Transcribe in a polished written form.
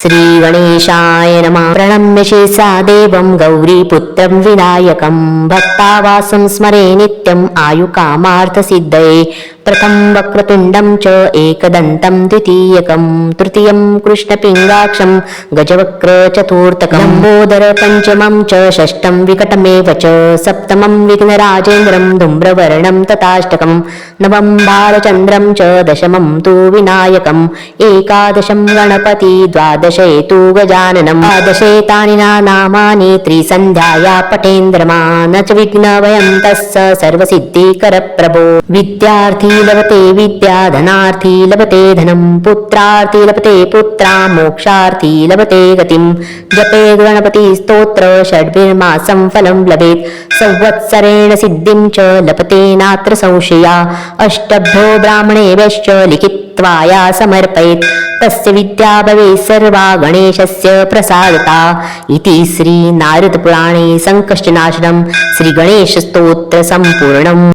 श्री गणेशाय नमः। प्रणम्य शिरसा देवं गौरीपुत्रं विनायकं भक्तावासं स्मरे नित्यं आयुकामार्थसिद्धये। प्रथम वक्रतुण्डं च एकदन्तं द्वितीयकं तृतीयं कृष्णपिङ्गाक्षं गजवक्र चतुर्थकं लम्बोदर पञ्चमं च षष्ठं विकटमेव च सप्तमं विघ्नराजेन्द्रं धूम्रवर्णं तथाष्टकं नवं बालचन्द्रं च दशमं तु विनायकम् एकादशं गणपति द्वादशे तु गजाननं द्वादशेतानि नामानि त्रिसन्ध्याया पठेन्द्रमा न च विघ्नभयं तस्य सर्वसिद्धिकरप्रभो। विद्यार्थी लभते विद्या धनार्थी लभते धनं पुत्रार्थी लभते पुत्रा मोक्षार्थी लभते गतिं जपे गणपति स्तोत्र षड्भिर्मासं फलं लभेत् संवत्सरेण सिद्धिं च लभते नात्र संशया। अष्टभ्यो ब्राह्मणेभ्यश्च लिखित्वाया समर्पयेत् तस्य विद्या भवेत् सर्वा गणेशस्य प्रसादता। इति श्री नारद पुराणे संकष्टनाशनं श्री गणेश स्तोत्र संपूर्णम्।